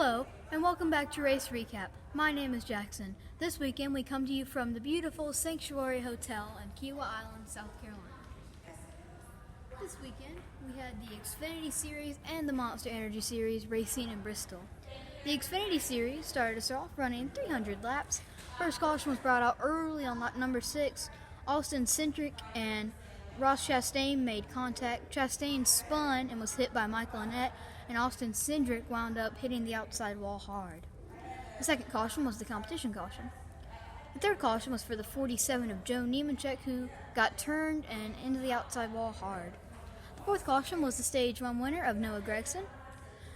Hello, and welcome back to Race Recap. My name is Jackson. This weekend we come to you from the beautiful Sanctuary Hotel in Kiawah Island, South Carolina. This weekend we had the Xfinity Series and the Monster Energy Series racing in Bristol. The Xfinity Series started us off running 300 laps. First caution was brought out early on lap number 6. Austin Cindric and Ross Chastain made contact. Chastain spun and was hit by Michael Annett, and Austin Cindric wound up hitting the outside wall hard. The second caution was the competition caution. The third caution was for the 47 of Joe Nemechek, who got turned and into the outside wall hard. The fourth caution was the Stage 1 winner of Noah Gragson.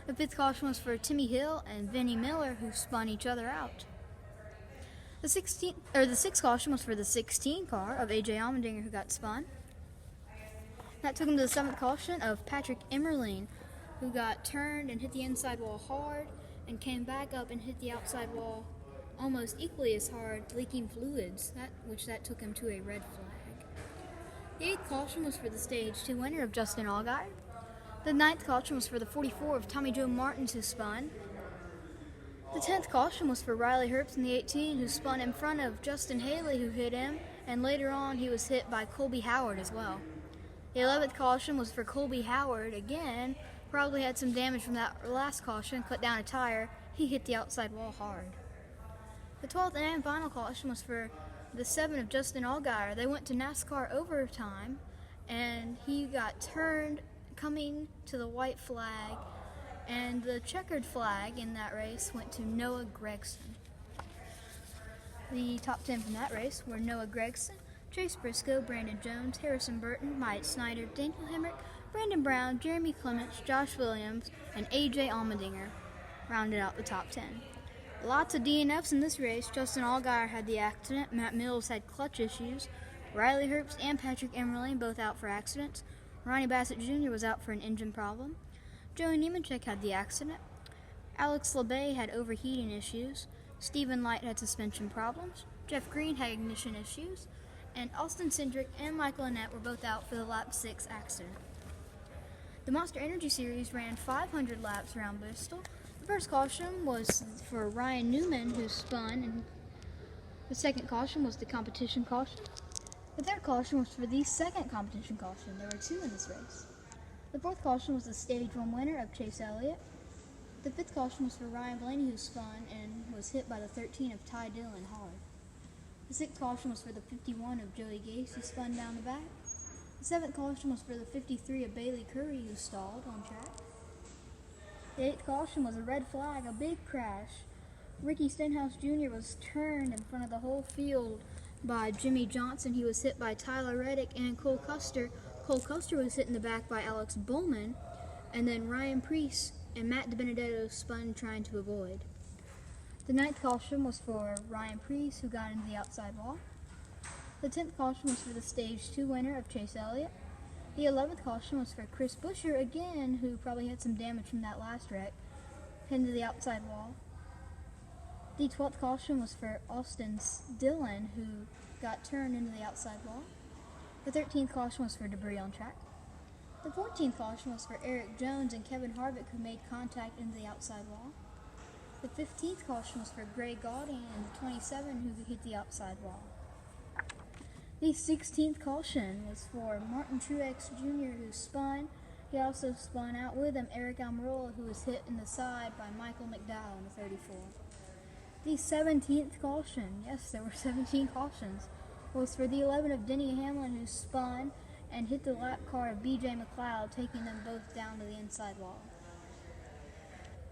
The fifth caution was for Timmy Hill and Vinnie Miller, who spun each other out. The sixth caution was for the 16 car of AJ Allmendinger, who got spun. That took him to the seventh caution of Patrick Emmerling, who got turned and hit the inside wall hard and came back up and hit the outside wall almost equally as hard, leaking fluids, which took him to a red flag. The eighth caution was for the Stage 2 winner of Justin Allgaier. The ninth caution was for the 44 of Tommy Joe Martins, who spun. The 10th caution was for Riley Herbst in the 18, who spun in front of Justin Haley, who hit him, and later on he was hit by Colby Howard as well. The 11th caution was for Colby Howard again. Probably had some damage from that last caution, cut down a tire. He hit the outside wall hard. The 12th and final caution was for the 7 of Justin Allgaier. They went to NASCAR overtime, and he got turned coming to the white flag, and the checkered flag in that race went to Noah Gragson. The top 10 from that race were Noah Gragson, Chase Briscoe, Brandon Jones, Harrison Burton, Myatt Snyder, Daniel Hemrick, Brandon Brown, Jeremy Clements, Josh Williams, and AJ Allmendinger rounded out the top 10. Lots of DNFs in this race. Justin Allgaier had the accident. Matt Mills had clutch issues. Riley Herbst and Patrick Emmerling both out for accidents. Ronnie Bassett Jr. was out for an engine problem. Joey Nemechek had the accident. Alex LeBay had overheating issues. Stephen Light had suspension problems. Jeff Green had ignition issues. And Austin Cindric and Michael Annett were both out for the lap 6 accident. The Monster Energy Series ran 500 laps around Bristol. The first caution was for Ryan Newman, who spun, and the second caution was the competition caution. The third caution was for the second competition caution. There were 2 in this race. The fourth caution was the Stage 1 winner of Chase Elliott. The fifth caution was for Ryan Blaney, who spun and was hit by the 13 of Ty Dillon hard. The sixth caution was for the 51 of Joey Gase, who spun down the back. The seventh caution was for the 53 of Bailey Curry, who stalled on track. The eighth caution was a red flag, a big crash. Ricky Stenhouse Jr. was turned in front of the whole field by Jimmy Johnson. He was hit by Tyler Reddick and Cole Custer. Cole Custer was hit in the back by Alex Bowman, and then Ryan Preece and Matt DiBenedetto spun trying to avoid. The ninth caution was for Ryan Preece, who got into the outside wall. The 10th caution was for the Stage 2 winner of Chase Elliott. The 11th caution was for Chris Buescher again, who probably had some damage from that last wreck, into the outside wall. The 12th caution was for Austin Dillon, who got turned into the outside wall. The 13th caution was for debris on track. The 14th caution was for Eric Jones and Kevin Harvick, who made contact into the outside wall. The 15th caution was for Greg Gaudy and the 27 who hit the outside wall. The 16th caution was for Martin Truex Jr., who spun. He also spun out with him Eric Almirola, who was hit in the side by Michael McDowell in the 34. The 17th caution, yes, there were 17 cautions, was for the 11 of Denny Hamlin, who spun and hit the lap car of BJ McLeod, taking them both down to the inside wall.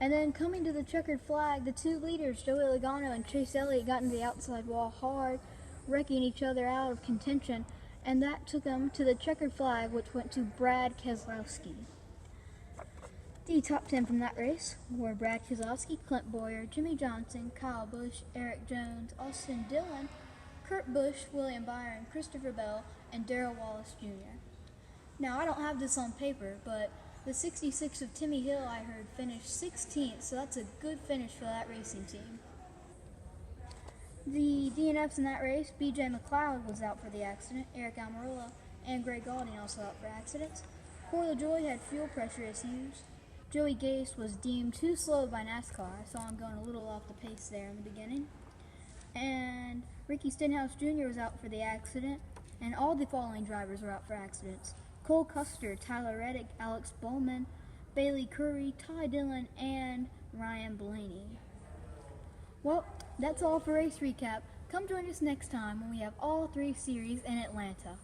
And then coming to the checkered flag, the 2 leaders, Joey Logano and Chase Elliott, got into the outside wall hard, wrecking each other out of contention, and that took them to the checkered flag, which went to Brad Keselowski. The top 10 from that race were Brad Keselowski, Clint Bowyer, Jimmy Johnson, Kyle Busch, Eric Jones, Austin Dillon, Kurt Busch, William Byron, Christopher Bell, and Darrell Wallace Jr. Now, I don't have this on paper, but the 66 of Timmy Hill, I heard, finished 16th, so that's a good finish for that racing team. The DNFs in that race, BJ McLeod was out for the accident, Eric Almirola and Greg Gaudy also out for accidents. Corey LaJoie had fuel pressure issues. Joey Gase was deemed too slow by NASCAR. I saw him going a little off the pace there in the beginning. And Ricky Stenhouse Jr. was out for the accident, and all the following drivers were out for accidents: Cole Custer, Tyler Reddick, Alex Bowman, Bailey Curry, Ty Dillon, and Ryan Blaney. Well, that's all for Race Recap. Come join us next time when we have all 3 series in Atlanta.